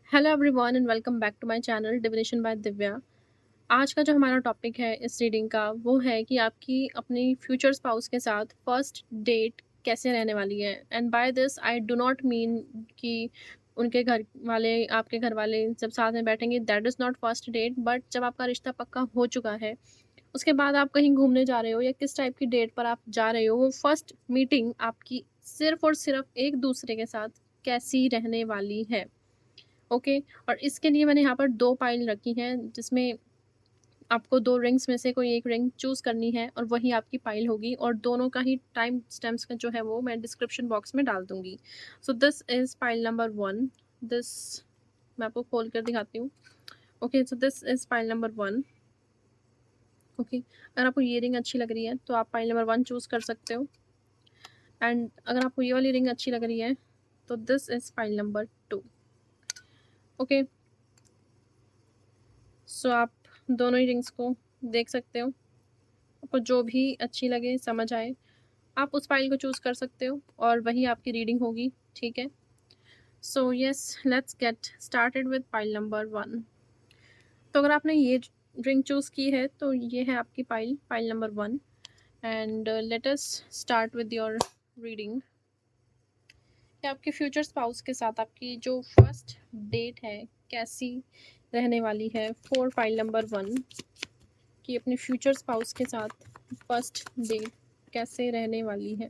Hello everyone and welcome back to my channel divination by Divya. आज का जो हमारा टॉपिक है इस रीडिंग का वो है कि आपकी अपनी फ्यूचर स्पाउस के साथ फर्स्ट डेट कैसे रहने वाली है। And by this I do not mean कि उनके घर वाले आपके घर वाले जब साथ में बैठेंगे that is not first date, but जब आपका रिश्ता पक्का हो चुका है उसके बाद आप कहीं घूमने जा रहे हो या किस टाइप की डेट पर आप जा रहे हो, वो फर्स्ट मीटिंग आपकी सिर्फ और सिर्फ एक दूसरे के साथ कैसी रहने वाली है। ओके। और इसके लिए मैंने यहाँ पर 2 पाइल रखी हैं जिसमें आपको 2 रिंग्स में से कोई एक रिंग चूज़ करनी है और वही आपकी पाइल होगी, और दोनों का ही टाइम स्टैम्प्स का जो है वो मैं डिस्क्रिप्शन बॉक्स में डाल दूँगी। So this is pile number 1। This मैं आपको खोल कर दिखाती हूँ। Okay, so this is pile number 1। Okay. अगर आपको ये रिंग अच्छी लग रही है तो आप पाइल नंबर 1 चूज़ कर सकते हो, एंड अगर आपको ये वाली रिंग अच्छी लग रही है तो this is pile number 2। Okay. So आप दोनों ही रिंग्स को देख सकते हो। आपको जो भी अच्छी लगे, समझ आए, आप उस फाइल को चूज़ कर सकते हो और वही आपकी रीडिंग होगी, ठीक है? So yes, let's get started with pile number 1। तो अगर आपने ये रिंग चूज़ की है तो ये है आपकी pile, pile number 1। And let us start with your reading. कि आपके फ्यूचर स्पाउस के साथ आपकी जो फर्स्ट डेट है कैसी रहने वाली है फॉर पाइल नंबर 1। कि अपने फ्यूचर स्पाउस के साथ फर्स्ट डेट कैसे रहने वाली है।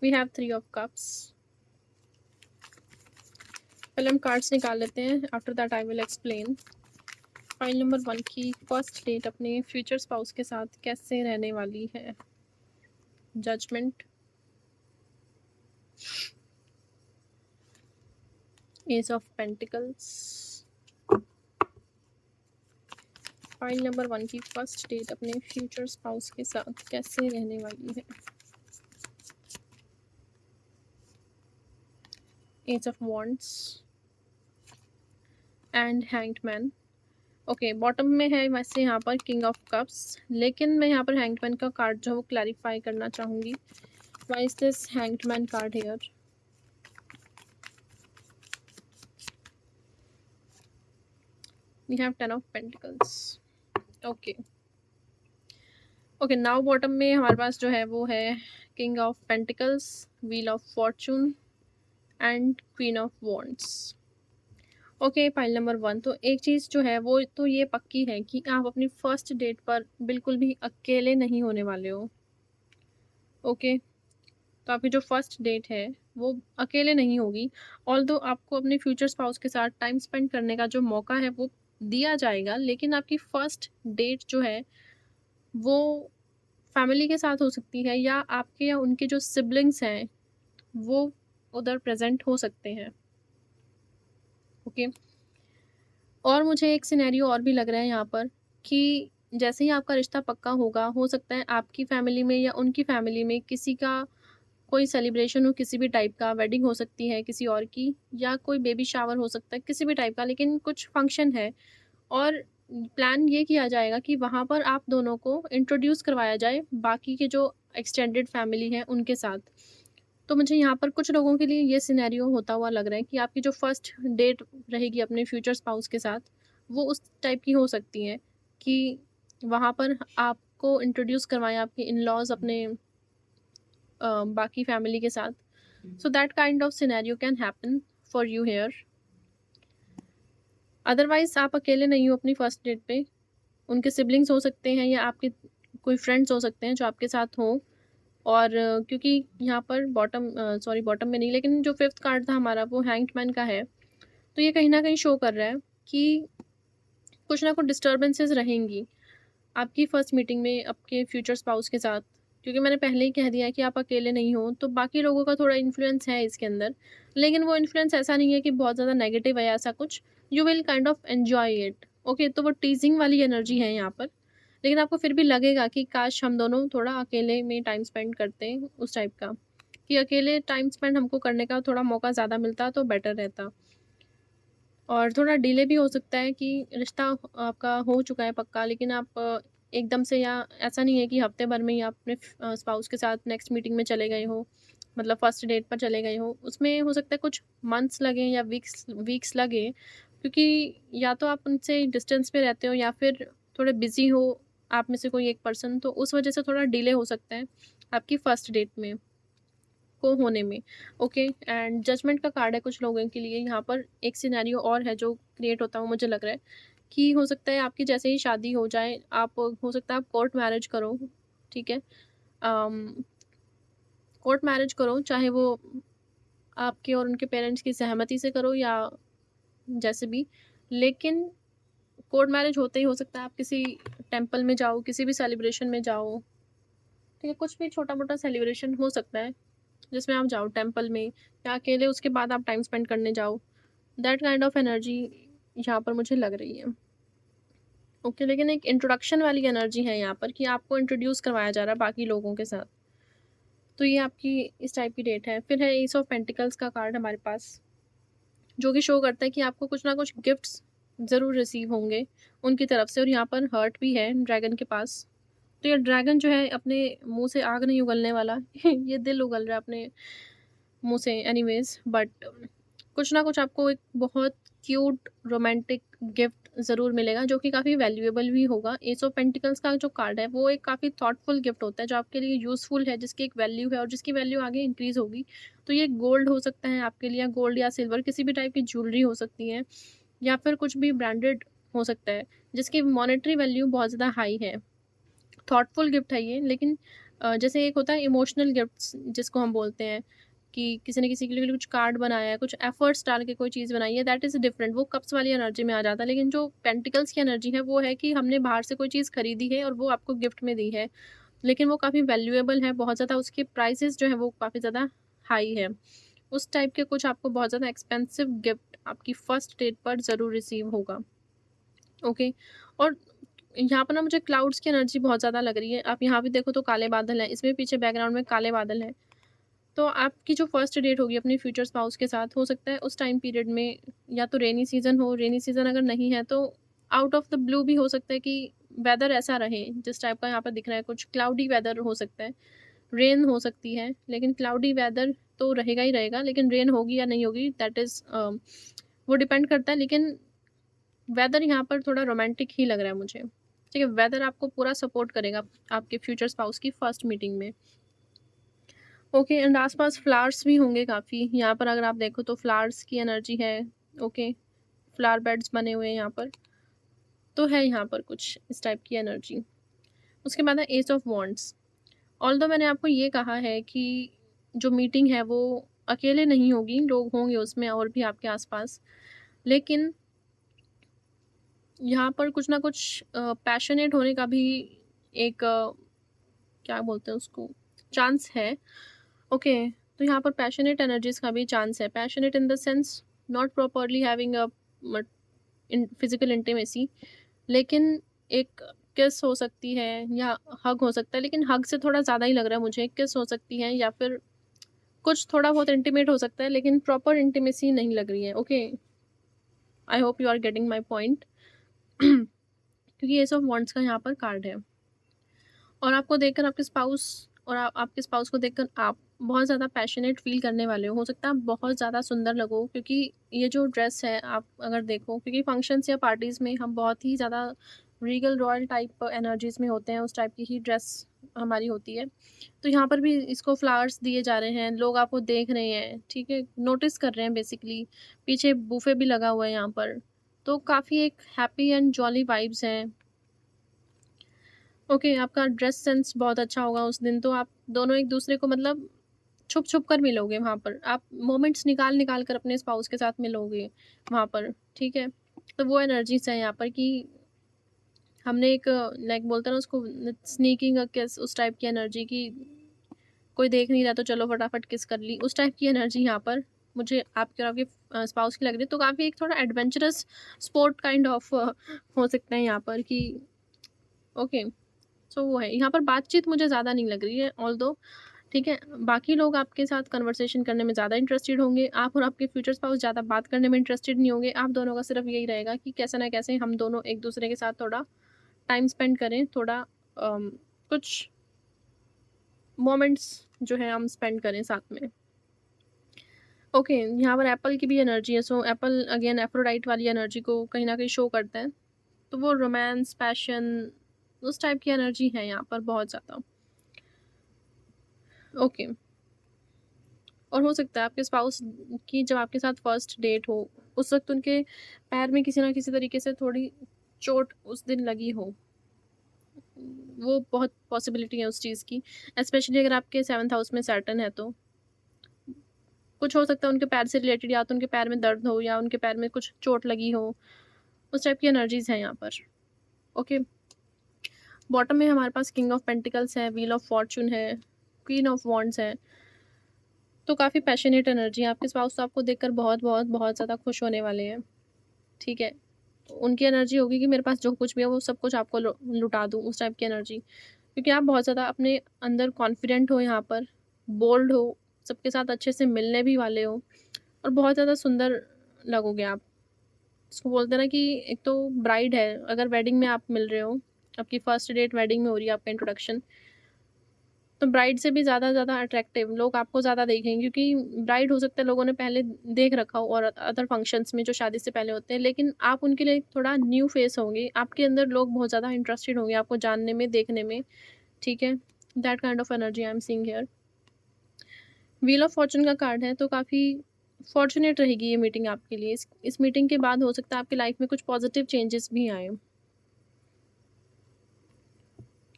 We have 3 of cups. पहले हम कार्ड्स निकाल लेते हैं, after that I will explain. Pile number 1 की फर्स्ट डेट अपने फ्यूचर स्पाउस के साथ कैसे रहने वाली है। Judgement, ace of pentacles. Pile number 1 की फर्स्ट डेट अपने फ्यूचर स्पाउस के साथ कैसे रहने वाली है। Ace of wands and hanged man. Okay, bottom में है वैसे यहाँ पर किंग ऑफ कप्स, लेकिन मैं यहाँ पर हैंग्ड मैन का कार्ड जो है वो क्लैरिफाई करना चाहूँगी। Why is this hanged man card here. We have 10 of pentacles. Okay okay, now bottom में हमारे पास जो है वो है king of pentacles, wheel of fortune and queen of wands. Okay, pile number 1। तो एक चीज़ जो है वो तो ये पक्की है कि आप अपनी फर्स्ट डेट पर बिल्कुल भी अकेले नहीं होने वाले हो। ओके, तो आपकी जो फर्स्ट डेट है वो अकेले नहीं होगी। ऑल्दो आपको अपने फ्यूचर स्पाउस के साथ टाइम स्पेंड करने का जो मौका है वो दिया जाएगा, लेकिन आपकी फर्स्ट डेट जो है वो फैमिली के साथ हो सकती है, या आपके या उनके जो सिबलिंग्स हैं वो उधर प्रेजेंट हो सकते हैं। ओके। और मुझे एक सिनेरियो और भी लग रहा है यहाँ पर कि जैसे ही आपका रिश्ता पक्का होगा, हो सकता है आपकी फैमिली में या उनकी फैमिली में किसी का कोई सेलिब्रेशन हो, किसी भी टाइप का, वेडिंग हो सकती है किसी और की, या कोई बेबी शावर हो सकता है किसी भी टाइप का, लेकिन कुछ फंक्शन है और प्लान ये किया जाएगा कि वहाँ पर आप दोनों को इंट्रोड्यूस करवाया जाए बाकी के जो एक्सटेंडेड फैमिली हैं उनके साथ। तो मुझे यहाँ पर कुछ लोगों के लिए ये सिनेरियो होता हुआ लग रहा है कि आपकी जो फर्स्ट डेट रहेगी अपने फ्यूचर स्पाउस के साथ वो उस टाइप की हो सकती है कि वहाँ पर आपको इंट्रोड्यूस करवाएं आपके इन लॉज अपने बाकी फैमिली के साथ। So that kind of scenario can happen for you here. Otherwise आप अकेले नहीं हो अपनी फर्स्ट डेट पे। उनके सिबलिंग्स हो सकते हैं या आपके कोई फ्रेंड्स हो सकते हैं जो आपके साथ हों। और क्योंकि यहाँ पर बॉटम में नहीं, लेकिन जो फिफ्थ कार्ड था हमारा वो हैंग्ड मैन का है, तो ये कहीं ना कहीं शो कर रहा है कि कुछ ना कुछ डिस्टर्बेंसेस रहेंगी आपकी फर्स्ट मीटिंग में आपके फ्यूचर स्पाउस के साथ। क्योंकि मैंने पहले ही कह दिया है कि आप अकेले नहीं हो, तो बाकी लोगों का थोड़ा इन्फ्लुएंस है इसके अंदर, लेकिन वो इन्फ्लुएंस ऐसा नहीं है कि बहुत ज़्यादा नेगेटिव है ऐसा कुछ। You will kind of enjoy it. Okay, तो वो टीजिंग वाली एनर्जी है यहाँ पर, लेकिन आपको फिर भी लगेगा कि काश हम दोनों थोड़ा अकेले में टाइम स्पेंड करते हैं, उस टाइप का कि अकेले टाइम स्पेंड हमको करने का थोड़ा मौका ज़्यादा मिलता तो बेटर रहता। और थोड़ा डिले भी हो सकता है कि रिश्ता आपका हो चुका है पक्का, लेकिन आप एकदम से, या ऐसा नहीं है कि हफ्ते भर में ही आप अपने स्पाउस के साथ नेक्स्ट मीटिंग में चले गए हो, मतलब फर्स्ट डेट पर चले गए हो, उसमें हो सकता है कुछ मंथ्स लगें या वीक्स वीक्स लगें, क्योंकि या तो आप उनसे डिस्टेंस पे रहते हो या फिर थोड़े बिज़ी हो आप में से कोई एक पर्सन, तो उस वजह से थोड़ा डिले हो सकता है आपकी फर्स्ट डेट में को होने में। ओके, एंड जजमेंट का कार्ड है कुछ लोगों के लिए। यहाँ पर एक सिनेरियो और है जो क्रिएट होता हुआ मुझे लग रहा है कि हो सकता है आपकी जैसे ही शादी हो जाए, आप हो सकता है आप कोर्ट मैरिज करो, ठीक है? कोर्ट मैरिज करो, चाहे वो आपके और उनके पेरेंट्स की सहमति से करो या जैसे भी, लेकिन कोर्ट मैरिज होते ही हो सकता है आप किसी टेंपल में जाओ, किसी भी सेलिब्रेशन में जाओ, ठीक है? कुछ भी छोटा-मोटा सेलिब्रेशन हो सकता है, जिसमें आप जाओ टेंपल में या अकेले, उसके बाद आप टाइम स्पेंड करने जाओ। दैट काइंड ऑफ एनर्जी यहाँ पर मुझे लग रही है। ओके, लेकिन एक इंट्रोडक्शन वाली एनर्जी है यहाँ पर कि आपको इंट्रोड्यूस करवाया जा रहा है बाकी लोगों के साथ। तो ये आपकी इस टाइप की डेट है। फिर है एस ऑफ पेंटिकल्स का कार्ड हमारे पास, जो कि शो करता है कि आपको कुछ ना कुछ गिफ्ट्स ज़रूर रिसीव होंगे उनकी तरफ से, और यहाँ पर हर्ट भी है ड्रैगन के पास। तो ये ड्रैगन जो है अपने मुँह से आग नहीं उगलने वाला ये दिल उगल रहा है अपने मुँह से एनीवेज़, बट कुछ ना कुछ आपको एक बहुत क्यूट रोमांटिक गिफ्ट ज़रूर मिलेगा, जो कि काफ़ी वैल्यूएबल भी होगा। एस ऑफ पेंटिकल्स का जो कार्ड है वो एक काफ़ी थॉटफुल गिफ्ट होता है, जो आपके लिए यूज़फुल है, जिसकी एक वैल्यू है और जिसकी वैल्यू आगे इंक्रीज़ होगी। तो ये गोल्ड हो सकता है आपके लिए, गोल्ड या सिल्वर, किसी भी टाइप की ज्वेलरी हो सकती है, या फिर कुछ भी ब्रांडेड हो सकता है, जिसकी मॉनेटरी वैल्यू बहुत ज़्यादा हाई है। थॉटफुल गिफ्ट है ये, लेकिन जैसे एक होता है इमोशनल गिफ्ट्स जिसको हम बोलते हैं, कि किसी ने किसी के लिए कुछ कार्ड बनाया है, कुछ एफर्ट्स डाल के कोई चीज़ बनाई है, दैट इज़ डिफरेंट, वो कप्स वाली एनर्जी में आ जाता है। लेकिन जो पेंटिकल्स की एनर्जी है वो है कि हमने बाहर से कोई चीज़ खरीदी है और वो आपको गिफ्ट में दी है, लेकिन वो काफ़ी वैल्यूएबल है, बहुत ज़्यादा उसके प्राइसेस जो है वो काफ़ी ज़्यादा हाई है। उस टाइप के कुछ आपको बहुत ज़्यादा एक्सपेंसिव गिफ्ट आपकी फर्स्ट डेट पर ज़रूर रिसीव होगा। ओके, और यहाँ पर ना मुझे क्लाउड्स की एनर्जी बहुत ज़्यादा लग रही है। आप यहाँ भी देखो तो काले बादल हैं, इसमें पीछे बैकग्राउंड में काले बादल हैं। तो आपकी जो फर्स्ट डेट होगी अपने फ्यूचर स्पाउस के साथ, हो सकता है उस टाइम पीरियड में या तो रेनी सीज़न हो, रेनी सीज़न अगर नहीं है तो आउट ऑफ द ब्लू भी हो सकता है कि वेदर ऐसा रहे जिस टाइप का यहाँ पर दिख रहा है, कुछ क्लाउडी वेदर हो सकता है, रेन हो सकती है, लेकिन क्लाउडी वेदर तो रहेगा ही रहेगा, लेकिन रेन होगी या नहीं होगी दैट इज़ वो डिपेंड करता है, लेकिन वेदर यहाँ पर थोड़ा रोमांटिक ही लग रहा है मुझे। ठीक है, वेदर आपको पूरा सपोर्ट करेगा आपके फ्यूचर स्पाउस की फर्स्ट मीटिंग में। ओके, एंड आस-पास फ्लावर्स भी होंगे काफ़ी। यहाँ पर अगर आप देखो तो फ्लावर्स की एनर्जी है। ओके, फ्लावर बेड्स बने हुए हैं यहाँ पर। तो है यहाँ पर कुछ इस टाइप की एनर्जी। उसके बाद है एस ऑफ वांड्स। ऑल्दो मैंने आपको ये कहा है कि जो मीटिंग है वो अकेले नहीं होगी, लोग होंगे उसमें और भी आपके आस-पास। लेकिन यहाँ पर कुछ ना कुछ पैशनेट होने का भी एक क्या बोलते हैं उसको, चांस है। ओके, तो यहाँ पर पैशनेट एनर्जीज़ का भी चांस है। Passionate in the sense not properly having a मट इन फिज़िकल इंटिमेसी, लेकिन एक किस हो सकती है या हग हो सकता है, लेकिन हग से थोड़ा ज़्यादा ही लग रहा है मुझे। किस हो सकती है या फिर कुछ थोड़ा बहुत इंटीमेट हो सकता है, लेकिन प्रॉपर इंटिमेसी नहीं लग रही है। Okay, I hope you are getting my point क्योंकि एस ऑफ वांड्स का यहाँ पर कार्ड है। और आपको देखकर आपके स्पाउस और आपके स्पाउस को देखकर आप बहुत ज़्यादा पैशनेट फ़ील करने वाले हो सकता है आप बहुत ज़्यादा सुंदर लगो, क्योंकि ये जो ड्रेस है आप अगर देखो, क्योंकि फंक्शंस या पार्टीज़ में हम बहुत ही ज़्यादा रीगल रॉयल टाइप एनर्जीज़ में होते हैं, उस टाइप की ही ड्रेस हमारी होती है। तो यहाँ पर भी इसको फ्लावर्स दिए जा रहे हैं, लोग आपको देख रहे हैं, ठीक है? नोटिस कर रहे हैं बेसिकली। पीछे बुफे भी लगा हुआ है यहाँ पर। तो काफ़ी एक हैप्पी एंड जॉली वाइब्स हैं। ओके, आपका ड्रेस सेंस बहुत अच्छा होगा उस दिन, तो आप दोनों एक-दूसरे को मतलब छुप-छुप कर मिलोगे वहाँ पर। आप मोमेंट्स निकाल-निकाल कर अपने स्पाउस के साथ मिलोगे वहाँ पर, ठीक है? तो वो एनर्जीज़ है यहाँ पर कि हमने एक लाइक बोलते हैं ना उसको, स्नीकिंग अ किस, उस टाइप की एनर्जी की, कोई देख नहीं रहा तो चलो फटाफट किस कर ली, उस टाइप की एनर्जी यहाँ पर मुझे आपके और आपके स्पाउस की लग रही है। तो काफ़ी एक थोड़ा एडवेंचरस स्पोर्ट काइंड ऑफ हो सकता है यहाँ पर कि ओके, सो वो है। यहाँ पर बातचीत मुझे ज़्यादा नहीं लग रही है ऑल्दो, ठीक है? बाकी लोग आपके साथ कन्वर्सेशन करने में ज़्यादा इंटरेस्टेड होंगे, आप और आपके फ्यूचर स्पाउस ज़्यादा बात करने में इंटरेस्टेड नहीं होंगे। आप दोनों का सिर्फ़ यही रहेगा कि कैसे ना कैसे हम दोनों एक-दूसरे के साथ थोड़ा टाइम स्पेंड करें, थोड़ा कुछ मोमेंट्स जो है हम स्पेंड करें साथ में। ओके, यहाँ पर एप्पल की भी एनर्जी है, सो एप्पल अगेन एफ्रोडाइट वाली एनर्जी को कहीं न कहीं शो करता है। तो वो रोमांस, पैशन उस टाइप की एनर्जी है यहाँ पर बहुत ज़्यादा। ओके, और हो सकता है आपके स्पाउस की जब आपके साथ फर्स्ट डेट हो, उस वक़्त उनके पैर में किसी न किसी तरीके से थोड़ी चोट उस दिन लगी हो। वो बहुत पॉसिबिलिटी है उस चीज़ की, स्पेशली अगर आपके 7th हाउस में सैटर्न है तो। कुछ हो सकता है उनके पैर से रिलेटेड, या तो उनके पैर में दर्द हो या उनके पैर में कुछ चोट लगी हो, उस टाइप की एनर्जीज़ हैं यहाँ पर। ओके, बॉटम में हमारे पास किंग ऑफ पेंटिकल्स है, व्हील ऑफ फॉर्च्यून है, क्वीन ऑफ वॉन्ड्स है। तो काफ़ी पैशनेट एनर्जी है, आपके स्पाउस तो आपको देखकर बहुत ज़्यादा खुश होने वाले हैं, ठीक है? तो उनकी एनर्जी होगी कि मेरे पास जो कुछ भी है वो सब कुछ आपको लुटा दूँ, उस टाइप की एनर्जी। क्योंकि आप बहुत ज़्यादा अपने अंदर कॉन्फिडेंट हो यहाँ पर, बोल्ड हो, सबके साथ अच्छे से मिलने भी वाले हो और बहुत ज़्यादा सुंदर लगोगे आप। उसको बोलते हैं ना कि एक तो ब्राइड है, अगर वेडिंग में आप मिल रहे हो, आपकी फर्स्ट डेट वेडिंग में हो रही है, आपका इंट्रोडक्शन, तो ब्राइड से भी ज़्यादा अट्रैक्टिव लोग आपको ज़्यादा देखेंगे, क्योंकि ब्राइड हो सकता है लोगों ने पहले देख रखा हो और अदर फंक्शंस में जो शादी से पहले होते हैं, लेकिन आप उनके लिए थोड़ा न्यू फेस होंगे, आपके अंदर लोग बहुत ज़्यादा इंटरेस्टेड होंगे आपको जानने में, देखने में, ठीक है? That kind of energy I am seeing here. Wheel of Fortune का कार्ड है, तो काफ़ी फॉर्च्यूनेट रहेगी ये मीटिंग आपके लिए। इस मीटिंग के बाद हो सकता है आपकी लाइफ में कुछ पॉजिटिव चेंजेस भी आएँ।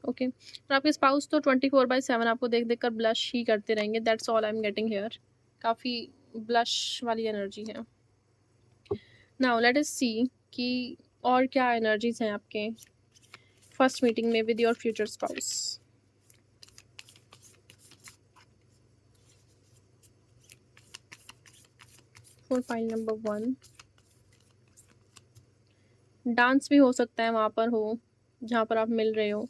ओके, और आपके स्पाउस तो 24/7 आपको देख-देख कर ब्लश ही करते रहेंगे, that's all I am getting here. काफ़ी ब्लश वाली एनर्जी है। नाउ लेट अस सी कि और क्या एनर्जीज़ हैं आपके फर्स्ट मीटिंग में with your future spouse. For pile number 1, dance भी हो सकता है वहाँ पर हो, जहाँ पर आप मिल रहे हो।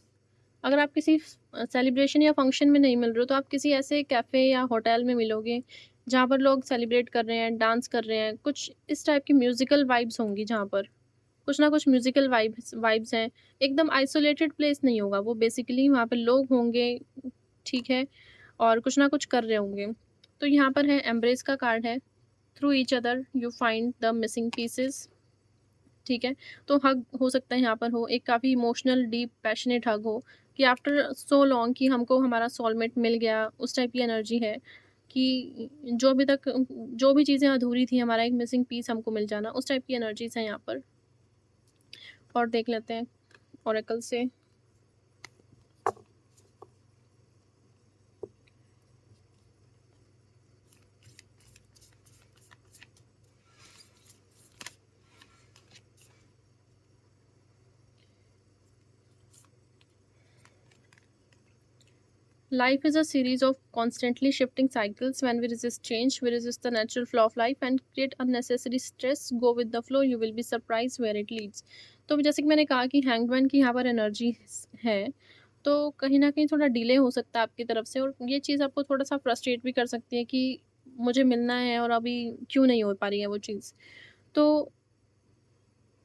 अगर आप किसी सेलिब्रेशन या फंक्शन में नहीं मिल रहे हो, तो आप किसी ऐसे कैफ़े या होटल में मिलोगे, जहाँ पर लोग सेलिब्रेट कर रहे हैं, डांस कर रहे हैं, कुछ इस टाइप की म्यूज़िकल वाइब्स होंगी जहाँ पर। कुछ ना कुछ म्यूज़िकल वाइब्स वाइब्स हैं। एकदम आइसोलेटेड प्लेस नहीं होगा वो, बेसिकली वहाँ पे लोग होंगे, ठीक है? और कुछ ना कुछ कर रहे होंगे। तो यहाँ पर है एम्ब्रेस का कार्ड है, through each other you find the missing pieces, ठीक है? तो हग हो सकता है यहाँ पर हो, एक काफ़ी इमोशनल, डीप, पैशनेट हग हो कि आफ्टर सो लॉन्ग कि हमको हमारा सोलमेट मिल गया, उस टाइप की एनर्जी है कि जो अभी तक जो भी चीज़ें अधूरी थी, हमारा एक मिसिंग पीस हमको मिल जाना, उस टाइप की एनर्जीज़ हैं यहाँ पर। और देख लेते हैं ओरेकल से। Life is a series of constantly shifting cycles. When we resist change, we resist the natural flow of life and create unnecessary stress. Go with the flow, you will be surprised where it leads. तो जैसे कि मैंने कहा कि hangman की यहाँ पर energy है, तो कहीं न कहीं थोड़ा डिले हो सकता है आपकी तरफ से, और ये चीज़ आपको थोड़ा-सा फ्रस्ट्रेट भी कर सकती है कि मुझे मिलना है और अभी क्यों नहीं हो पा रही है वो चीज़। तो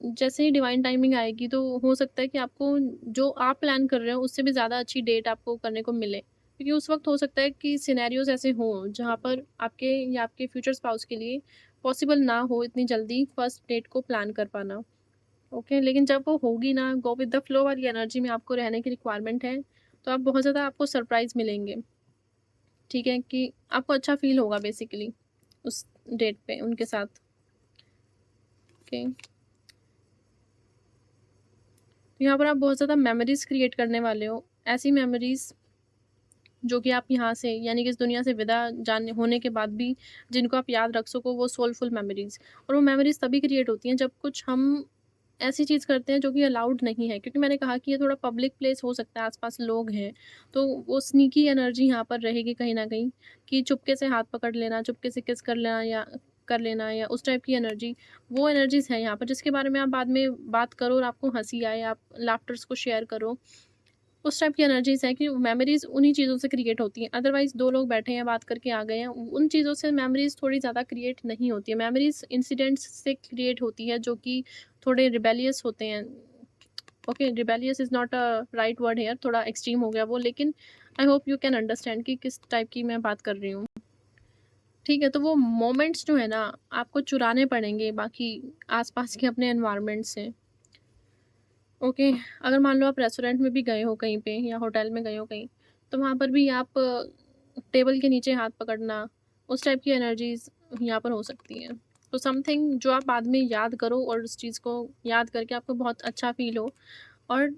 जैसे ही डिवाइन टाइमिंग आएगी, तो हो सकता है कि आपको जो आप प्लान कर रहे हो उससे भी ज़्यादा अच्छी डेट आपको करने को मिले। क्योंकि उस वक़्त हो सकता है कि सिनेरियोज़ ऐसे हों जहाँ पर आपके या आपके फ्यूचर स्पाउस के लिए पॉसिबल ना हो इतनी जल्दी फर्स्ट डेट को प्लान कर पाना। ओके, लेकिन जब वो होगी ना, गो विद द फ्लो वाली एनर्जी में आपको रहने की रिक्वायरमेंट है, तो आप बहुत ज़्यादा आपको सरप्राइज़ मिलेंगे। ठीक है? कि आपको अच्छा फ़ील होगा बेसिकली उस डेट पे उनके साथ। ओके। तो यहाँ पर आप बहुत ज़्यादा मेमोरीज़ क्रिएट करने वाले हो। ऐसी मेमोरीज़ जो कि आप यहाँ से यानी कि इस दुनिया से विदा जाने होने के बाद भी जिनको आप याद रख सको, वो सोलफुल मेमोरीज़। और वो मेमोरीज़ तभी क्रिएट होती हैं जब कुछ हम ऐसी चीज़ करते हैं जो कि अलाउड नहीं है। क्योंकि मैंने कहा कि ये थोड़ा पब्लिक प्लेस हो सकता है, आस-पास लोग हैं, तो वो स्नीकी एनर्जी यहाँ पर रहेगी कहीं न कहीं कि चुपके से हाथ पकड़ लेना, चुपके से किस कर लेना या उस टाइप की एनर्जी, वो एनर्जीज़ हैं यहाँ पर जिसके बारे में आप बाद में बात करो और आपको हँसी आए, आप लाफ्टर्स को शेयर करो। उस टाइप की एनर्जीज़ हैं कि मेमोरीज़ उन्हीं चीज़ों से क्रिएट होती हैं। अदरवाइज़ 2 लोग बैठे हैं, बात करके आ गए हैं, उन चीज़ों से मेमोरीज़ थोड़ी ज़्यादा क्रिएट नहीं होती है। मेमोरीज़ इंसिडेंट्स से क्रिएट होती है जो कि थोड़े रिबेलियस होते हैं। Okay, rebellious is not a right word here, थोड़ा एक्सट्रीम हो गया वो, लेकिन आई होप यू कैन अंडरस्टैंड कि किस टाइप की मैं बात कर रही हूँ। ठीक है, तो वो मोमेंट्स जो है ना, आपको चुराने पड़ेंगे बाकी आस-पास के अपने एनवायरनमेंट से। ओके, अगर मान लो आप रेस्टोरेंट में भी गए हो कहीं पे या होटल में गए हो कहीं, तो वहाँ पर भी आप टेबल के नीचे हाथ पकड़ना, उस टाइप की एनर्जीज़ यहाँ पर हो सकती हैं। तो समथिंग जो आप बाद में याद करो और उस चीज़ को याद करके आपको बहुत अच्छा फ़ील हो और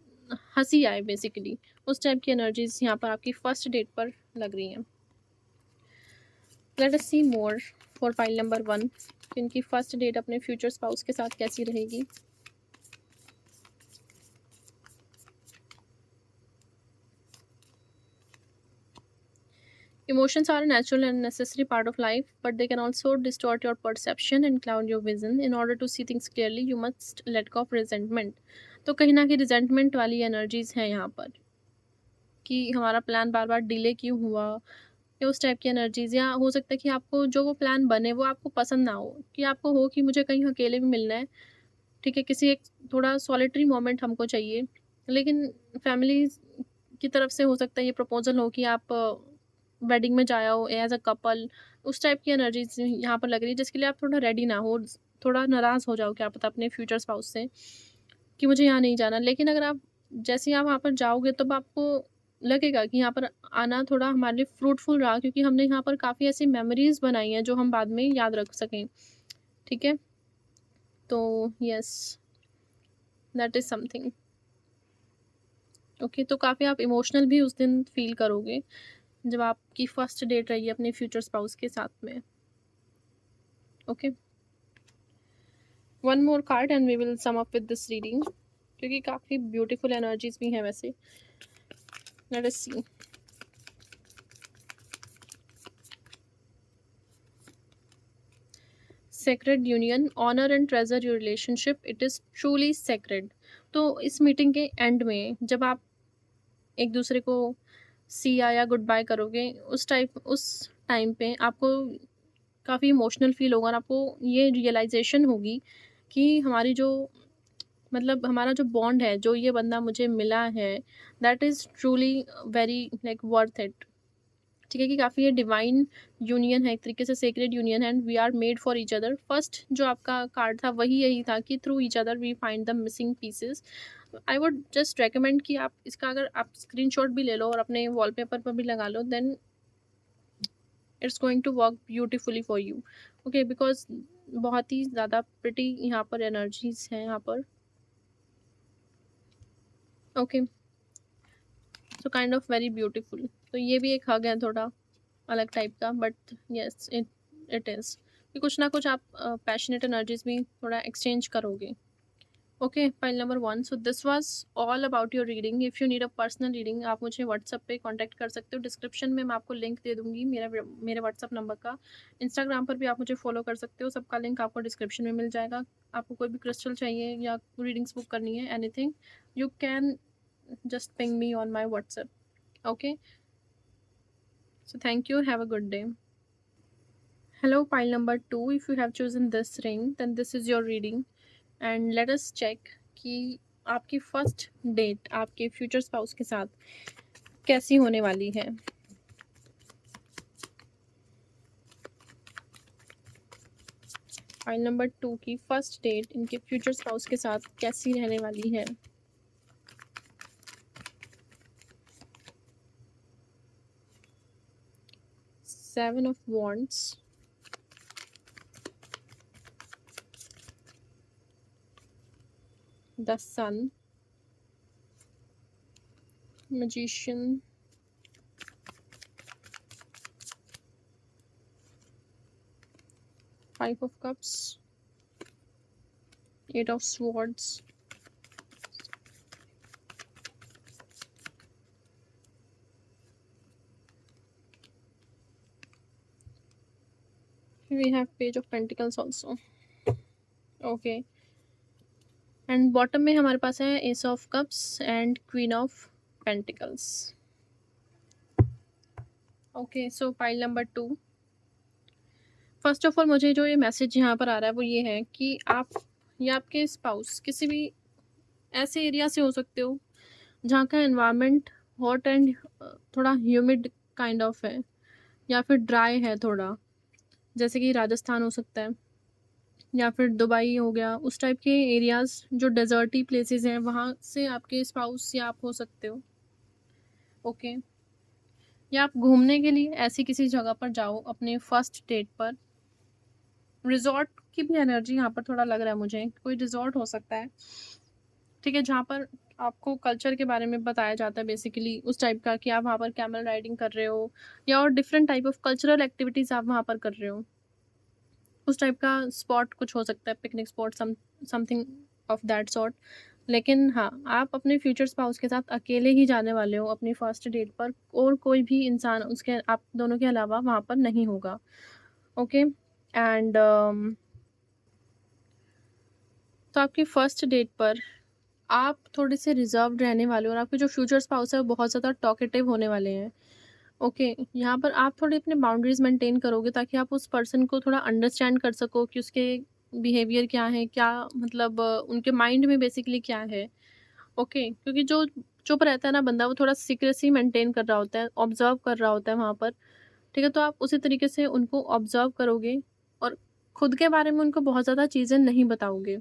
हँसी आए बेसिकली, उस टाइप की एनर्जीज़ यहाँ पर आपकी फर्स्ट डेट पर लग रही हैं। Let us see more for pile number 1 कि इनकी फर्स्ट डेट अपने फ्यूचर स्पाउस के साथ कैसी रहेगी। Emotions are a natural and necessary part of life, but they can also distort your perception and cloud your vision. In order to see things clearly, you must let go of resentment. तो कहीं ना कहीं resentment वाली energies हैं यहाँ पर कि हमारा प्लान बार बार डिले क्यों हुआ, या उस टाइप की एनर्जीज, या हो सकता है कि आपको जो वो प्लान बने वो आपको पसंद ना हो, कि आपको हो कि मुझे कहीं अकेले भी मिलना है, ठीक है, किसी एक थोड़ा सॉलिटरी मोमेंट हमको चाहिए, लेकिन फैमिली की तरफ से हो सकता है ये प्रपोज़ल हो कि आप वेडिंग में जाए हो एज़ अ कपल, उस टाइप की एनर्जीज़ यहाँ पर लग रही है जिसके लिए आप थोड़ा रेडी ना हो, थोड़ा नाराज़ हो जाओ क्या पता अपने फ्यूचर स्पाउस से कि मुझे यहाँ नहीं जाना। लेकिन अगर आप जैसे ही आप वहाँ पर जाओगे तब आपको लगेगा कि यहाँ पर आना थोड़ा हमारे लिए फ्रूटफुल रहा, क्योंकि हमने यहाँ पर काफ़ी ऐसी मेमोरीज़ बनाई हैं जो हम बाद में याद रख सकें, ठीक है? तो yes, that is something. Okay, तो काफ़ी आप इमोशनल भी उस दिन फ़ील करोगे, जब आपकी फर्स्ट डेट रही है अपने फ्यूचर स्पाउस के साथ में। Okay, one more card and we will sum up with this reading, क्योंकि काफ़ी ब्यूटीफुल एनर्जीज़ भी हैं वैसे। Let us see. Sacred union, honour and treasure your relationship, it is truly sacred. तो इस मीटिंग के एंड में जब आप एक दूसरे को सिया या गुड बाय करोगे, उस टाइम पे आपको काफ़ी इमोशनल फ़ील होगा और आपको ये रियलाइज़ेशन होगी कि हमारी जो मतलब हमारा जो बॉन्ड है, जो ये बंदा मुझे मिला है, that is truly very like worth it. ठीक है, कि काफ़ी ये डिवाइन यूनियन है, एक तरीके से सेक्रेड यूनियन है, and we are made for each other. First जो आपका कार्ड था वही यही था कि through each other we find the missing pieces. I would just recommend कि आप इसका अगर आप स्क्रीनशॉट भी ले लो और अपने वॉलपेपर पर भी लगा लो, then it's going to work beautifully for you. Okay, because बहुत ही ज़्यादा प्रिटी यहाँ पर एनर्जीज हैं यहाँ पर। Okay, so kind of very beautiful. तो ये भी एक हग है थोड़ा अलग टाइप का, but yes it it is कि कुछ ना कुछ आप पैशनेट एनर्जीज भी थोड़ा एक्सचेंज करोगे। Okay, file number 1, so this was all about your reading. If you need a personal reading आप मुझे व्हाट्सएप पे कांटेक्ट कर सकते हो। डिस्क्रिप्शन में मैं आपको लिंक दे दूँगी मेरे व्हाट्सएप नंबर का। इंस्टाग्राम पर भी आप मुझे फॉलो कर सकते हो, सबका लिंक आपको डिस्क्रिप्शन में मिल जाएगा। आपको कोई भी क्रिस्टल चाहिए या रीडिंग्स बुक करनी है, anything, you can just ping me on my WhatsApp. Okay, so thank you, have a good day. Hello, pile number 2, if you have chosen this ring then this is your reading, and let us check कि आपकी first date आपके future spouse के साथ कैसी होने वाली है। File number 2 की फर्स्ट डेट इनके फ्यूचर स्पाउस के साथ कैसी रहने वाली है। Seven of wands, the sun, magician, five of cups, eight of swords, we have page of pentacles also. Okay, and bottom में हमारे पास है S of cups and queen of pentacles. Okay, so pile number 2, first of all मुझे जो ये message यहाँ पर आ रहा है वो ये है कि आप या आपके स्पाउस किसी भी ऐसे एरिया से हो सकते हो जहाँ का एनवायरनमेंट हॉट एंड थोड़ा ह्यूमिड काइंड ऑफ है, या फिर ड्राई है थोड़ा, जैसे कि राजस्थान हो सकता है या फिर दुबई हो गया, उस टाइप के एरियाज़ जो डेज़र्टी प्लेसेस हैं, वहाँ से आपके स्पाउस या आप हो सकते हो। ओके। या आप घूमने के लिए ऐसी किसी जगह पर जाओ अपने फर्स्ट डेट पर। रिज़ॉर्ट की भी एनर्जी यहाँ पर थोड़ा लग रहा है मुझे, कोई रिज़ॉर्ट हो सकता है, ठीक है? जहाँ पर आपको कल्चर के बारे में बताया जाता है बेसिकली उस टाइप का, कि आप वहाँ पर कैमल राइडिंग कर रहे हो या और different type of cultural activities आप वहाँ पर कर रहे हो। उस टाइप का स्पॉट कुछ हो सकता है, picnic spot something of that sort. लेकिन हाँ, आप अपने फ्यूचर स्पाउस के साथ अकेले ही जाने वाले हो अपनी फर्स्ट डेट पर, और कोई भी इंसान उसके आप दोनों के अलावा वहाँ पर नहीं होगा। ओके। एंड तो आपकी फर्स्ट डेट पर आप थोड़े से रिजर्व्ड रहने वाले हो, और आपके जो फ्यूचर स्पाउस है वो बहुत ज़्यादा टॉकेटिव होने वाले हैं। ओके, यहाँ पर आप थोड़े अपने बाउंड्रीज़ मेंटेन करोगे ताकि आप उस पर्सन को थोड़ा अंडरस्टैंड कर सको कि उसके बिहेवियर क्या है, क्या मतलब उनके माइंड में बेसिकली क्या है। ओके, क्योंकि जो चुप रहता है ना बंदा, वो थोड़ा सीक्रेसी मेंटेन कर रहा होता है, ऑब्ज़र्व कर रहा होता है वहाँ पर, ठीक है? तो आप उसी तरीके से उनको ऑब्ज़र्व करोगे और खुद के बारे में उनको बहुत ज़्यादा चीज़ें नहीं बताओगे,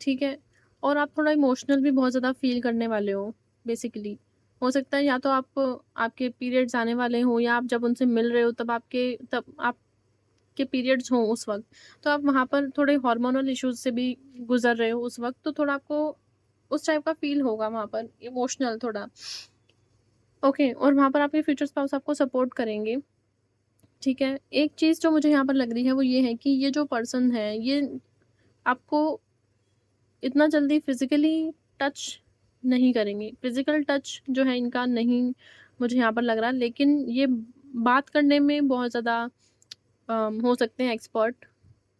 ठीक है? और आप थोड़ा इमोशनल भी बहुत ज़्यादा फ़ील करने वाले हो बेसिकली। हो सकता है या तो आपके पीरियड्स आने वाले हों, या आप जब उनसे मिल रहे हो तब आपके पीरियड्स हों उस वक़्त। तो आप वहाँ पर थोड़े हार्मोनल इश्यूज़ से भी गुज़र रहे हो उस वक़्त, तो थोड़ा आपको उस टाइप का फ़ील होगा वहाँ पर, इमोशनल थोड़ा। ओके, और वहाँ पर आपके फ्यूचर स्पाउस आपको सपोर्ट करेंगे, ठीक है? एक चीज़ जो मुझे यहाँ पर लग रही है वो ये है कि ये जो पर्सन है, ये आपको इतना जल्दी फिज़िकली टच नहीं करेंगे। फिज़िकल टच जो है इनका नहीं मुझे यहाँ पर लग रहा, लेकिन ये बात करने में बहुत ज़्यादा हो सकते हैं एक्सपर्ट।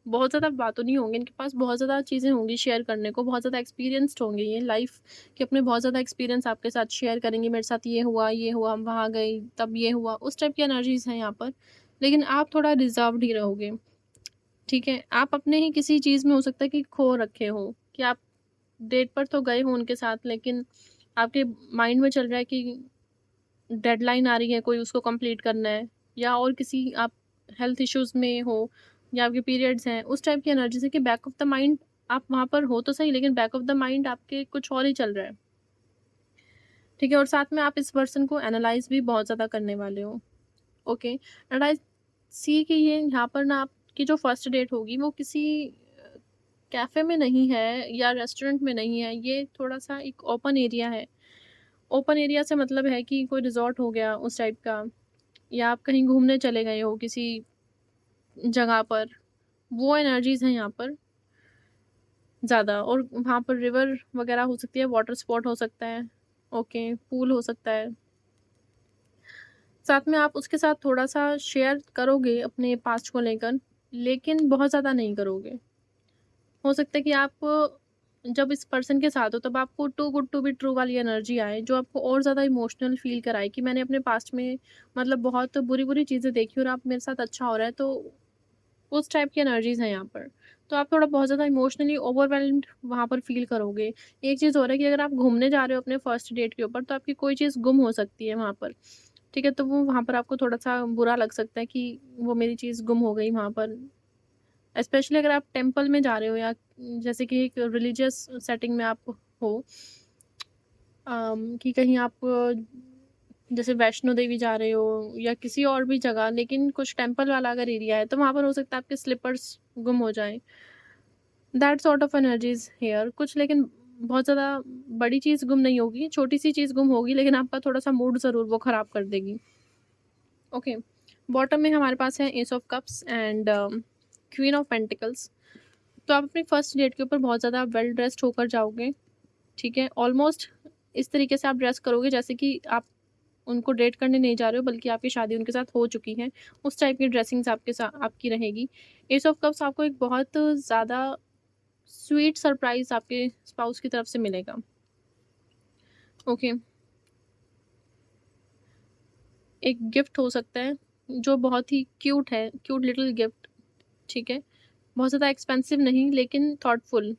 बहुत ज़्यादा बातूनी नहीं होंगे, इनके पास बहुत ज़्यादा चीज़ें होंगी शेयर करने को, बहुत ज़्यादा एक्सपीरियंस्ड होंगे ये लाइफ़ के, अपने बहुत ज़्यादा एक्सपीरियंस आपके साथ शेयर करेंगे, मेरे साथ ये हुआ, हम वहाँ गए, तब ये हुआ, उस टाइप की एनर्जीज़ हैं यहाँ पर। लेकिन आप थोड़ा रिज़र्व्ड ही रहोगे, ठीक है? आप अपने ही किसी चीज़ में हो सकता है कि खो रखे हो, कि आप डेट पर तो गए हो उनके साथ, लेकिन आपके माइंड में चल रहा है कि डेडलाइन आ रही है, कोई उसको कंप्लीट करना है, या और किसी आप हेल्थ इश्यूज़ में हो, या आपके पीरियड्स हैं, उस टाइप की एनर्जी से कि बैक ऑफ द माइंड आप वहाँ पर हो तो सही, लेकिन बैक ऑफ द माइंड आपके कुछ और ही चल रहा है, ठीक है? और साथ में आप इस पर्सन को एनालाइज़ भी बहुत ज़्यादा करने वाले हो। ओके, एंड आई सी कि ये यहाँ पर ना आपकी जो फर्स्ट डेट होगी वो किसी कैफ़े में नहीं है या रेस्टोरेंट में नहीं है, ये थोड़ा-सा एक ओपन एरिया है। ओपन एरिया से मतलब है कि कोई रिज़ॉर्ट हो गया उस टाइप का, या आप कहीं घूमने चले गए हो किसी जगह पर, वो एनर्जीज़ हैं यहाँ पर ज़्यादा, और वहाँ पर रिवर वगैरह हो सकती है, वाटर स्पॉट हो सकता है, ओके, पूल हो सकता है। साथ में आप उसके साथ थोड़ा-सा शेयर करोगे अपने पास्ट को लेकर, लेकिन बहुत ज़्यादा नहीं करोगे। हो सकता है कि आप जब इस पर्सन के साथ हो तब आपको too good to be true वाली एनर्जी आए, जो आपको और ज़्यादा इमोशनल फ़ील कराए कि मैंने अपने पास्ट में मतलब बहुत बुरी-बुरी चीज़ें देखी और अब मेरे साथ अच्छा हो रहा है, तो उस टाइप की एनर्जीज़ हैं यहाँ पर। तो आप थोड़ा बहुत ज़्यादा इमोशनली ओवरवेल्म्ड वहाँ पर फ़ील करोगे। एक चीज़ और है कि अगर आप घूमने जा रहे हो अपने फर्स्ट डेट के ऊपर, तो आपकी कोई चीज़ गुम हो सकती है वहाँ पर, ठीक है? तो वो वहाँ पर आपको थोड़ा-सा बुरा लग सकता है कि वो मेरी चीज़ गुम हो गई वहाँ पर। स्पेशली अगर आप टेम्पल में जा रहे हो, या जैसे कि एक रिलीजियस सेटिंग में आप हो, कि कहीं आप जैसे वैष्णो देवी जा रहे हो या किसी और भी जगह, लेकिन कुछ टेम्पल वाला अगर एरिया है, तो वहाँ पर हो सकता है आपके स्लिपर्स गुम हो जाएँ। That sort of energies here कुछ, लेकिन बहुत ज़्यादा बड़ी चीज़ गुम नहीं होगी, छोटी-सी चीज़ गुम होगी, लेकिन आपका थोड़ा-सा मूड ज़रूर वो ख़राब कर देगी। ओके, बॉटम में हमारे पास है S of cups and queen of pentacles. तो आप अपनी फर्स्ट डेट के ऊपर बहुत ज़्यादा वेल ड्रेस्ड होकर जाओगे, ठीक है? ऑलमोस्ट इस तरीके से आप ड्रेस करोगे जैसे कि आप उनको डेट करने नहीं जा रहे हो, बल्कि आपकी शादी उनके साथ हो चुकी है। उस टाइप की ड्रेसिंग्स आपकी रहेगी। एस ऑफ कप्स आपको एक बहुत ज़्यादा स्वीट सरप्राइज़ आपके स्पाउस की तरफ से मिलेगा। ओके, एक गिफ्ट हो सकता है जो बहुत ही क्यूट है, क्यूट लिटिल गिफ्ट, ठीक है? बहुत ज़्यादा एक्सपेंसिव नहीं, लेकिन थॉटफुल।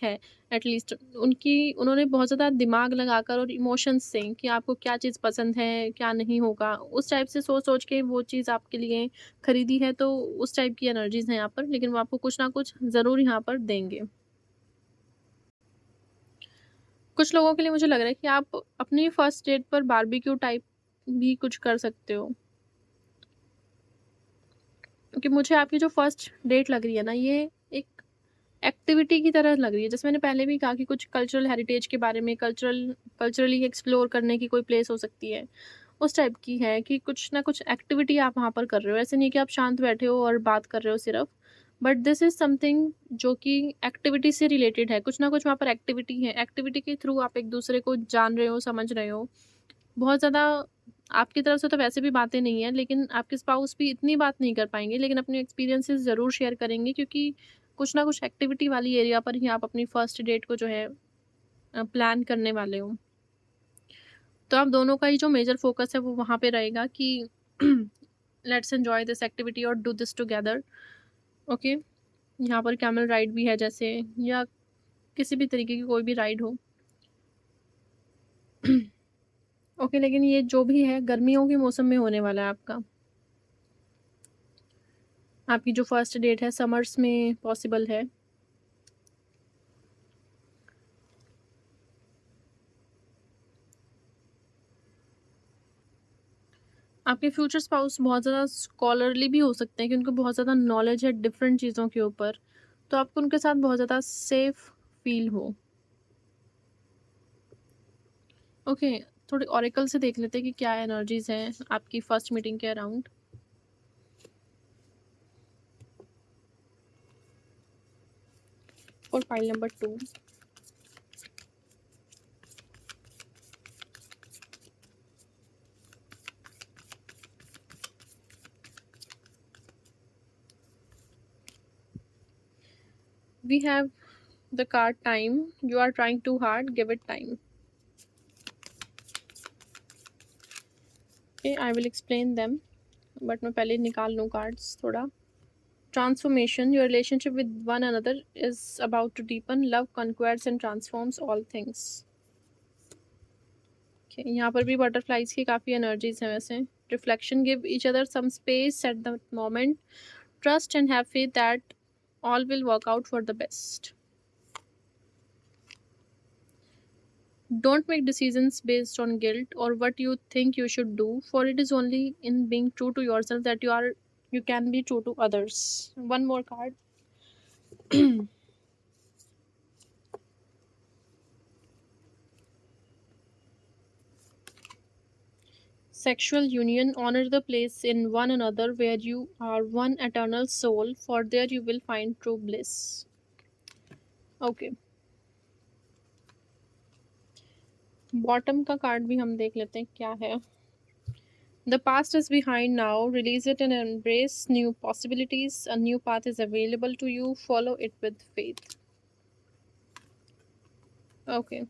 है। एटलीस्ट उन्होंने बहुत ज़्यादा दिमाग लगाकर और इमोशंस से कि आपको क्या चीज़ पसंद है, क्या नहीं होगा, उस टाइप से सोच-सोच के वो चीज़ आपके लिए खरीदी है, तो उस टाइप की एनर्जीज़ हैं यहाँ पर, लेकिन वो आपको कुछ ना कुछ ज़रूर यहाँ पर देंगे। कुछ लोगों के लिए मुझे लग रहा है कि आप अपनी फर्स्ट डेट पर बारबेक्यू टाइप भी कुछ कर सकते हो। क्योंकि मुझे आपकी जो फर्स्ट डेट लग रही है ना, ये एक एक्टिविटी की तरह लग रही है। जैसे मैंने पहले भी कहा कि कुछ कल्चरल हेरिटेज के बारे में कल्चरली एक्सप्लोर करने की कोई प्लेस हो सकती है। उस टाइप की है कि कुछ ना कुछ एक्टिविटी आप वहाँ पर कर रहे हो। ऐसे नहीं कि आप शांत बैठे हो और बात कर रहे हो सिर्फ़। बट दिस इज़ समथिंग जो कि एक्टिविटी से रिलेटेड है। कुछ ना कुछ वहाँ पर एक्टिविटी है। एक्टिविटी के थ्रू आप एक-दूसरे को जान रहे हो, समझ रहे हो। बहुत ज़्यादा आपकी तरफ से तो वैसे भी बातें नहीं हैं, लेकिन आपके स्पाउस भी इतनी बात नहीं कर पाएँगे, लेकिन अपने एक्सपीरियंसेस ज़रूर शेयर करेंगे, क्योंकि कुछ ना कुछ एक्टिविटी वाली एरिया पर ही आप अपनी फर्स्ट डेट को जो है प्लान करने वाले हो। तो आप दोनों का ही जो मेजर फ़ोकस है वो वहाँ पे रहेगा कि लेट्स एन्जॉय दिस एक्टिविटी और डू दिस टुगेदर। ओके? यहाँ पर कैमल राइड भी है जैसे, या किसी भी तरीके की कोई भी राइड हो। ओके, लेकिन ये जो भी है गर्मियों के मौसम में होने वाला है आपका। आपकी जो फर्स्ट डेट है समर्स में पॉसिबल है। आपके फ्यूचर स्पाउस बहुत ज़्यादा स्कॉलरली भी हो सकते हैं कि उनको बहुत ज़्यादा नॉलेज है डिफरेंट चीज़ों के ऊपर, तो आपको उनके साथ बहुत ज़्यादा सेफ फील हो। ओके, थोड़े ऑरेकल से देख लेते हैं कि क्या एनर्जीज़ हैं आपकी फर्स्ट मीटिंग के around. For pile number 2, we have the card time. You are trying too hard, give it time. Okay, I will explain them, but मैं पहले निकाल लूँ कार्ड्स थोड़ा। Transformation, your relationship with one another is about to deepen. Love conquers and transforms all things. Okay, यहाँ पर भी butterflies की काफ़ी एनर्जीज हैं वैसे। Reflection, give each other some space at the moment, trust and have faith that all will work out for the best. Don't make decisions based on guilt or what you think you should do, for it is only in being true to yourself that you can be true to others. One more card. Sexual union, honor the place in one another where you are one eternal soul, for there you will find true bliss. Okay, bottom का card भी हम देख लेते हैं क्या है। The past is behind now, release it and embrace new possibilities. A new path is available to you, follow it with faith. Okay,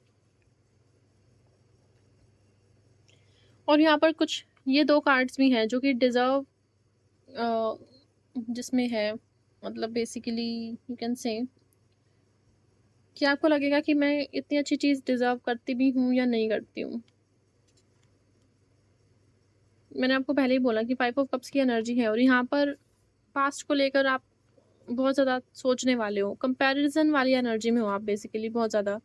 और यहाँ पर कुछ ये दो कार्ड्स भी हैं जो कि डिज़र्व जिसमें है, मतलब बेसिकली यू कैन से कि आपको लगेगा कि मैं इतनी अच्छी चीज़ डिज़र्व करती भी हूँ या नहीं करती हूँ। मैंने आपको पहले ही बोला कि 5 ऑफ कप्स की एनर्जी है और यहाँ पर पास्ट को लेकर आप बहुत ज़्यादा सोचने वाले हो। कंपैरिज़न वाली एनर्जी में हो आप बेसिकली बहुत ज़्यादा,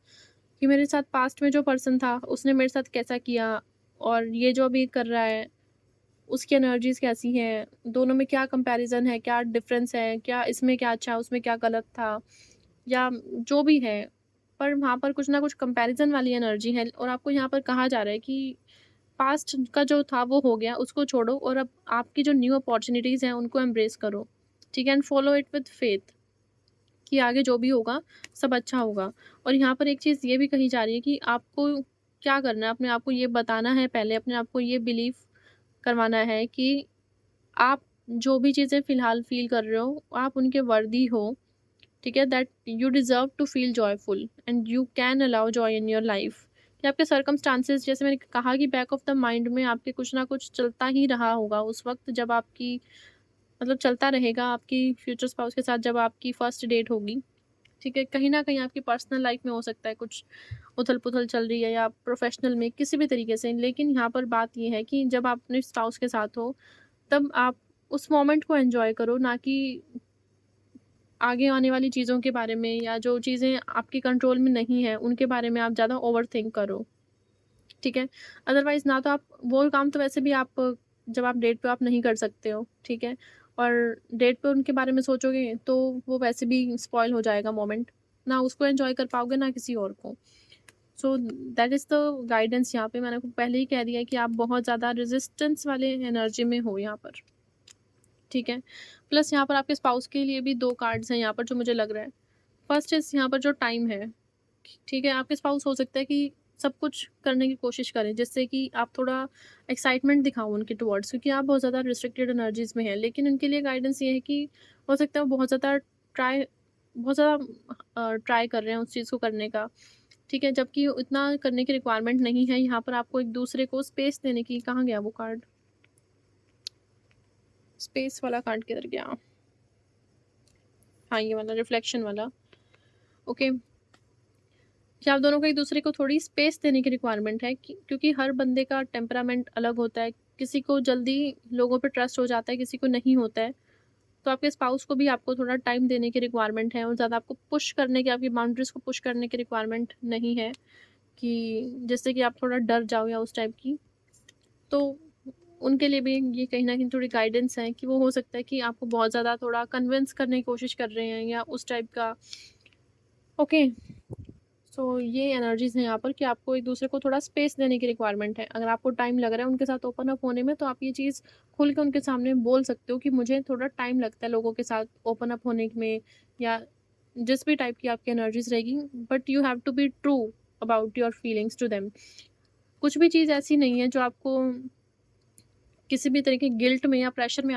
कि मेरे साथ पास्ट में जो पर्सन था, उसने मेरे साथ कैसा किया और ये जो अभी कर रहा है, उसकी एनर्जीज़ कैसी हैं, दोनों में क्या कंपैरिज़न है, क्या डिफ़रेंस है, क्या इसमें क्या अच्छा, उसमें क्या गलत था, या जो भी है। पर वहाँ पर कुछ ना कुछ कंपैरिज़न वाली एनर्जी है और आपको यहाँ पर कहा जा रहा है कि पास्ट का जो था वो हो गया, उसको छोड़ो और अब आपकी जो न्यू अपॉर्च्युनिटीज़ हैं उनको एम्ब्रेस करो, ठीक है? And follow it with faith कि आगे जो भी होगा सब अच्छा होगा। और यहाँ पर एक चीज़ ये भी कही जा रही है कि आपको क्या करना है, अपने आप को ये बताना है, पहले अपने आप को ये बिलीव करवाना है कि आप जो भी चीज़ें फ़िलहाल फ़ील कर रहे हो, आप उनके वर्दी हो, ठीक है? That you deserve to feel joyful and you can allow joy in your life. कि आपके सर्कमस्टांसेस, जैसे मैंने कहा कि बैक ऑफ द माइंड में आपके कुछ ना कुछ चलता ही रहा होगा उस वक़्त जब आपकी, मतलब चलता रहेगा आपकी फ्यूचर स्पाउस के साथ जब आपकी फर्स्ट डेट होगी, ठीक है? कहीं न कहीं आपकी पर्सनल लाइफ़ में हो सकता है कुछ उथल-पुथल चल रही है या प्रोफ़ेशनल में किसी भी तरीके से। लेकिन यहाँ पर बात ये है कि जब आप अपने स्पाउस के साथ हो, तब आप उस मोमेंट को एन्जॉय करो, ना कि आगे आने वाली चीज़ों के बारे में या जो चीज़ें आपके कंट्रोल में नहीं है, उनके बारे में आप ज़्यादा ओवरथिंक करो, ठीक है? अदरवाइज़ ना तो आप वो काम तो वैसे भी आप जब आप डेट पे आप नहीं कर सकते हो, ठीक है? और डेट पे उनके बारे में सोचोगे तो वो वैसे भी स्पॉइल हो जाएगा मोमेंट, ना उसको एन्जॉय कर पाओगे ना किसी और को। So that is the guidance यहाँ पे मैंने आपको पहले ही कह दिया है कि आप बहुत ज़्यादा रेज़िस्टेंस वाले एनर्जी में हो यहाँ पर, ठीक है? प्लस यहाँ पर आपके स्पाउस के लिए भी 2 कार्ड्स हैं यहाँ पर जो मुझे लग रहा है। फर्स्ट इज़ यहाँ पर जो टाइम है, ठीक है? आपके स्पाउस हो सकता है कि सब कुछ करने की कोशिश करें जिससे कि आप थोड़ा एक्साइटमेंट दिखाओ उनके टुवर्ड्स, क्योंकि आप बहुत ज़्यादा रिस्ट्रिक्टेड एनर्जीज़ में हैं। लेकिन उनके लिए गाइडेंस ये है कि हो सकता है वो बहुत ज़्यादा ट्राई कर रहे हैं उस चीज़ को करने का, ठीक है? जबकि इतना करने की रिक्वायरमेंट नहीं है, यहाँ पर आपको एक-दूसरे को स्पेस देने की। कहाँ गया वो कार्ड? स्पेस वाला कार्ड किधर गया? हाँ, ये वाला रिफ्लेक्शन वाला, ओके। कि आप दोनों को एक-दूसरे को थोड़ी स्पेस देने की रिक्वायरमेंट है, कि क्योंकि हर बंदे का टेम्परामेंट अलग होता है। किसी को जल्दी लोगों पे ट्रस्ट हो जाता है, किसी को नहीं होता है। तो आपके स्पाउस को भी आपको थोड़ा टाइम देने की रिक्वायरमेंट है और ज़्यादा आपको पुश करने की, आपकी बाउंड्रीज़ को पुश करने की रिक्वायरमेंट नहीं है कि जिससे कि आप थोड़ा डर जाओ या उस टाइप की। तो उनके लिए भी ये कहीं न कहीं थोड़ी गाइडेंस है कि वो हो सकता है कि आपको बहुत ज़्यादा थोड़ा कन्विंस करने की कोशिश कर रहे हैं या उस टाइप का, ओके। सो ये एनर्जीज़ हैं यहाँ पर कि आपको एक-दूसरे को थोड़ा स्पेस देने की रिक्वायरमेंट है। अगर आपको टाइम लग रहा है उनके साथ ओपन अप होने में, तो आप ये चीज़ खुल के उनके सामने बोल सकते हो कि मुझे थोड़ा टाइम लगता है लोगों के साथ ओपन अप होने में, या जिस भी टाइप की आपकी एनर्जीज़ रहेगी, but you have to be true about your feelings to them. कुछ भी चीज़ ऐसी नहीं है जो आपको किसी भी तरह के गिल्ट में या प्रेशर में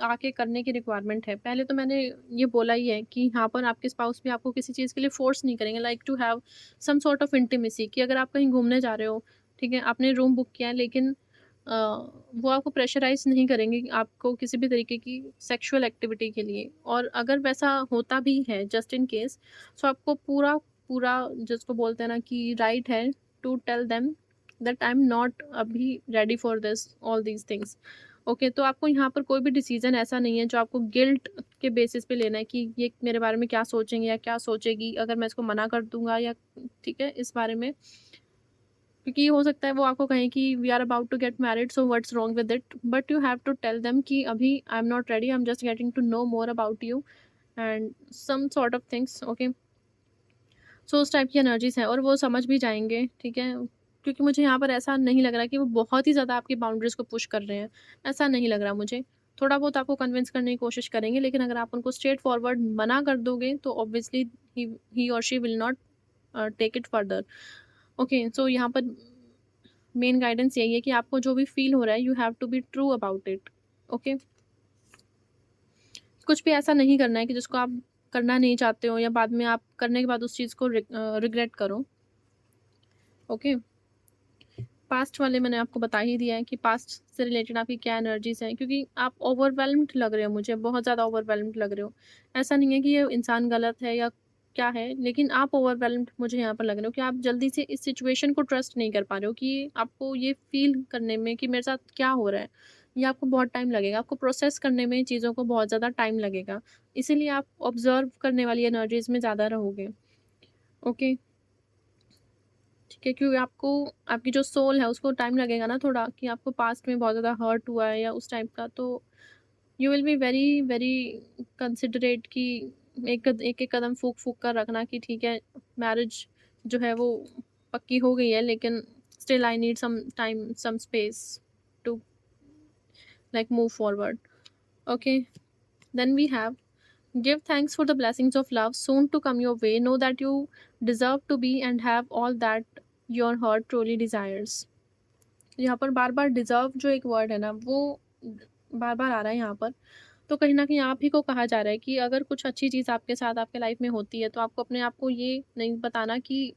आके करने की रिक्वायरमेंट है। पहले तो मैंने ये बोला ही है कि यहाँ पर आपके स्पाउस भी आपको किसी चीज़ के लिए फ़ोर्स नहीं करेंगे, like to have some sort of intimacy, कि अगर आप कहीं घूमने जा रहे हो, ठीक है? आपने रूम बुक किया है, लेकिन अ, वो आपको प्रेशराइज़ नहीं करेंगे कि आपको किसी भी तरीके की सेक्सुअल एक्टिविटी के लिए। और अगर वैसा होता भी है जस्ट इन केस, सो आपको पूरा पूरा जिसको बोलते हैं ना कि राइट है to tell them that I am not अभी ready for this all these things. Okay, तो आपको यहाँ पर कोई भी डिसीज़न ऐसा नहीं है जो आपको गिल्ट के बेसिस पे लेना है कि ये मेरे बारे में क्या सोचेंगे या क्या सोचेगी अगर मैं इसको मना कर दूँगा, या ठीक है, इस बारे में। क्योंकि हो सकता है वो आपको कहें कि we are about to get married, so what's wrong with it? But you have to tell them कि अभी I am not ready, I am just getting to know more about you and some sort of things, okay. So उस type की energies हैं और वो समझ भी जाएँगे, ठीक है? क्योंकि मुझे यहाँ पर ऐसा नहीं लग रहा कि वो बहुत ही ज़्यादा आपकी बाउंड्रीज़ को पुश कर रहे हैं, ऐसा नहीं लग रहा मुझे। थोड़ा बहुत आपको कन्विंस करने की कोशिश करेंगे, लेकिन अगर आप उनको स्ट्रेट फॉरवर्ड मना कर दोगे तो ऑब्वियसली ही और she will not take it further. Okay, so यहाँ पर मेन गाइडेंस यही है कि आपको जो भी फ़ील हो रहा है, you have to be true about it, okay? कुछ भी ऐसा नहीं करना है कि जिसको आप करना नहीं चाहते हो या बाद में आप करने के बाद उस चीज़ को रिग्रेट करो, ओके? पास्ट वाले मैंने आपको बता ही दिया है कि पास्ट से रिलेटेड आपकी क्या एनर्जीज़ हैं, क्योंकि आप ओवरवेल्म्ड लग रहे हो मुझे, बहुत ज़्यादा ओवरवेल्म्ड लग रहे हो। ऐसा नहीं है कि ये इंसान गलत है या क्या है, लेकिन आप ओवरवेल्म्ड मुझे यहाँ पर लग रहे हो कि आप जल्दी से इस सिचुएशन को ट्रस्ट नहीं कर पा रहे हो कि आपको ये फ़ील करने में कि मेरे साथ क्या हो रहा है, ये आपको बहुत टाइम लगेगा। आपको प्रोसेस करने में चीज़ों को बहुत ज़्यादा टाइम लगेगा। इसीलिए आप ऑब्ज़र्व करने वाली एनर्जीज़ में ज़्यादा रहोगे, ओके? ठीक है, क्योंकि आपको आपकी जो सोल है उसको टाइम लगेगा ना थोड़ा, कि आपको पास्ट में बहुत ज़्यादा हर्ट हुआ है या उस टाइप का, तो you will be very very considerate कि एक-एक कदम फूँक-फूँक कर रखना कि ठीक है, मैरिज जो है वो पक्की हो गई है, लेकिन still I need some time, some space to like move forward, okay? Then we have give thanks for the blessings of love soon to come your way. Know that you deserve to be and have all that your heart truly desires. यहाँ पर बार-बार deserve जो एक word है ना, वो बार-बार आ रहा है यहाँ पर। तो कहीं न कहीं आप ही को कहा जा रहा है कि अगर कुछ अच्छी चीज़ आपके साथ आपके लाइफ़ में होती है, तो आपको अपने आप को ये नहीं बताना कि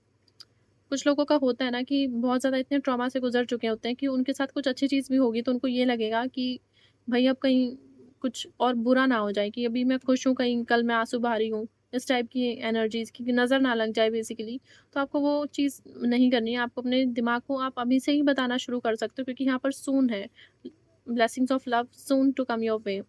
कुछ लोगों का होता है ना कि बहुत ज़्यादा इतने ट्रॉमा से गुज़र चुके होते हैं कि उनके साथ कुछ अच्छी चीज़ भी होगी, तो उनको ये लगेगा कि भई अब कहीं कुछ और बुरा ना हो जाए, कि अभी मैं खुश हूँ, कहीं कल मैं आँसू बहा रही हूँ, इस टाइप की एनर्जीज़ की नज़र ना लग जाए बेसिकली। तो आपको वो चीज़ नहीं करनी है, आपको अपने दिमाग को आप अभी से ही बताना शुरू कर सकते हो, क्योंकि यहाँ पर सून है, blessings of love soon to come your way,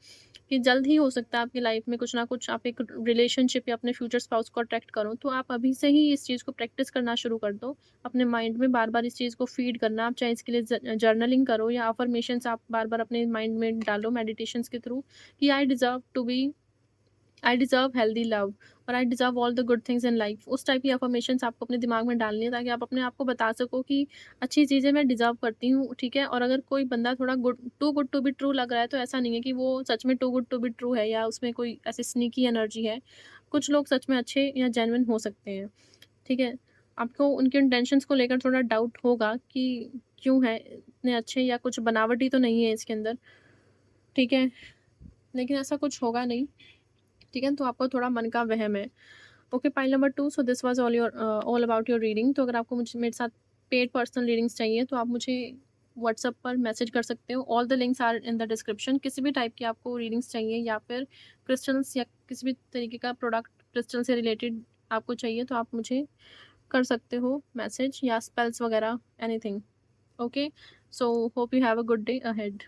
कि जल्द ही हो सकता है आपकी लाइफ में कुछ ना कुछ आप एक रिलेशनशिप या अपने फ्यूचर स्पाउस को अट्रैक्ट करो। तो आप अभी से ही इस चीज़ को प्रैक्टिस करना शुरू कर दो। अपने माइंड में बार-बार इस चीज़ को फीड करना, आप चाहे इसके लिए जर्नलिंग करो या अफर्मेशंस आप बार-बार अपने माइंड में डालो मेडिटेशंस के थ्रू, कि आई डिज़र्व हेल्दी लव और I deserve all the good things in life. उस टाइप की अफ़र्मेशंस आपको अपने दिमाग में डालनी है, ताकि आप अपने आप को बता सको कि अच्छी चीज़ें मैं डिज़र्व करती हूँ, ठीक है? और अगर कोई बंदा थोड़ा गुड टू बी ट्रू लग रहा है, तो ऐसा नहीं है कि वो सच में too good to be true है या उसमें कोई ऐसी स्नीकी एनर्जी है। कुछ लोग सच में अच्छे या जेन्युइन हो सकते हैं, ठीक है? आपको उनके इंटेंशंस को लेकर थोड़ा डाउट होगा कि क्यों है इतने अच्छे, या कुछ बनावटी तो नहीं है इसके अंदर, ठीक है? लेकिन ऐसा कुछ होगा नहीं, ठीक है? तो आपको थोड़ा मन का वहम है। Okay, pile number 2, so this was all about your reading. तो अगर आपको मुझे मेरे साथ पेड पर्सनल रीडिंग्स चाहिए, तो आप मुझे व्हाट्सएप पर मैसेज कर सकते हो। All the links are in the description. किसी भी टाइप की आपको रीडिंग्स चाहिए या फिर क्रिस्टल्स या किसी भी तरीके का प्रोडक्ट क्रिस्टल से रिलेटेड आपको चाहिए, तो आप मुझे कर सकते हो मैसेज, या स्पेल्स वगैरह anything. Okay, so hope you have a good day ahead.